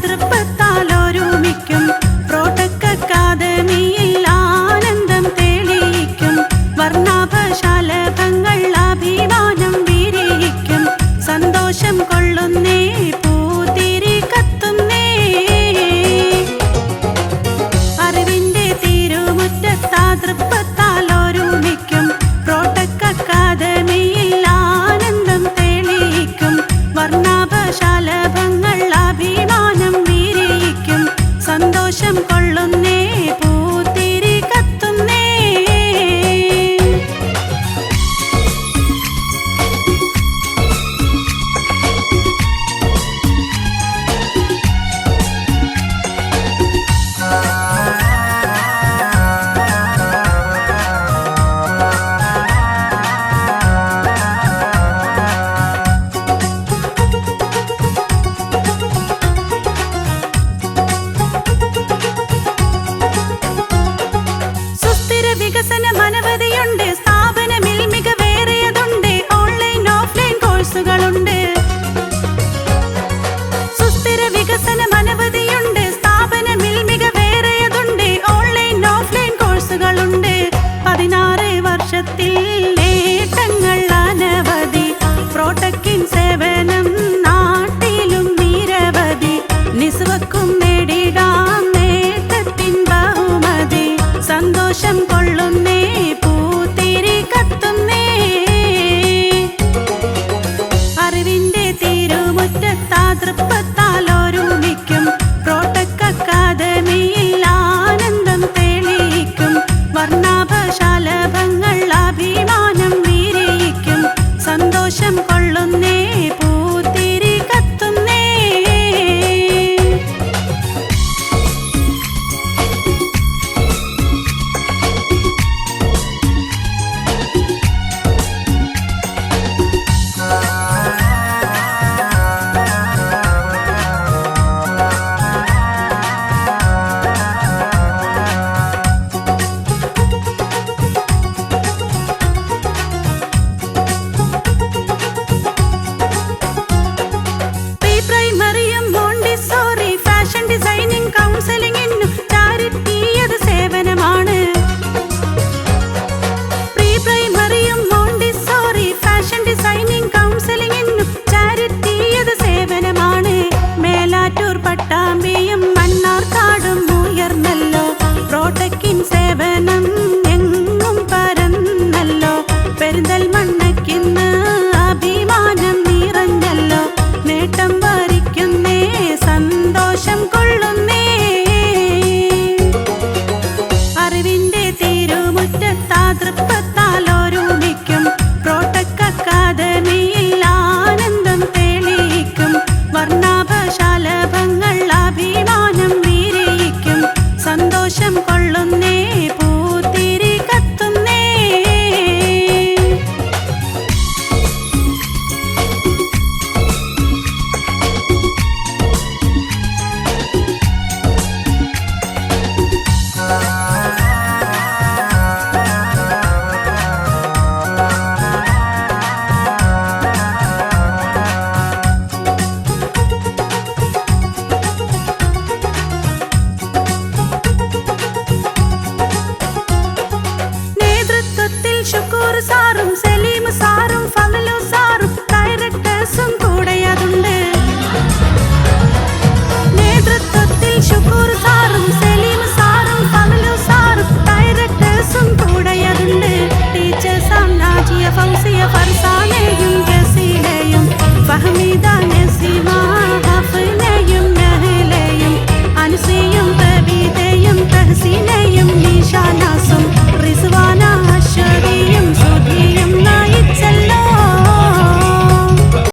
തൃപ്പത്താലോരുമിക്കും പ്രോട്ടക് അക്കാദമിയിൽ ആനന്ദം തെളിയിക്കും വർണ്ണാഭശാലഭങ്ങൾ അഭിമാനം വിരിയിക്കും സന്തോഷം കൊള്ളുന്നേ പൂത്തിരി കത്തുന്നേ അറിവിന്റെ തിരുമുറ്റത്താ തൃപ്പത്താലോരുമിക്കും പ്രോട്ടക് അക്കാദമിയിൽ ആനന്ദം തെളിയിക്കും വർണ്ണാഭശാലഭങ്ങൾ അഭിമാനം വിരിയിക്കും സന്തോഷം കൊള്ളുന്നേ പൂത്തിരി കത്തുന്നേ വികസനം അനവധിയുണ്ട് സ്ഥാപനമിൽ മികവേറിയതുണ്ട് ഓൺലൈൻ ഓഫ്ലൈൻ കോഴ്സുകളുണ്ട് സുസ്ഥിര വികസനം അനവധിയുണ്ട് സ്ഥാപനമിൽ മികവേറിയതുണ്ട് ഓൺലൈൻ ഓഫ്ലൈൻ കോഴ്സുകളുണ്ട് 16 വർഷത്തിൽ നേട്ടങ്ങൾ അനവധി പ്രോട്ടക്കിൻ സേവനം നാട്ടിലും നിരവധി നിസ്വക്കും നേടിടാം നേട്ടത്തിൻ ബഹുമതി സന്തോഷം കൊള്ളുന്നേ പൂത്തിരി കത്തുന്നേ അറിവിന്റെ തിരുമുറ്റത്താ തൃപ്പത്താലോരുമിക്കും പ്രോട്ടക് അക്കാദമിയിൽ ആനന്ദം തെളിയിക്കും വർണ്ണാഭശാലഭങ്ങൾ അഭിമാനം വിരിയിക്കും സന്തോഷം കൊള്ളുന്നേ പൂത്തിരി കത്തുന്നേ കൗൺസിലിംഗിനും ചാരിറ്റി അത് സേവനമാണ് പ്രീ പ്രൈമറിയും മോണ്ടിസോറി ഫാഷൻ ഡിസൈനിങ്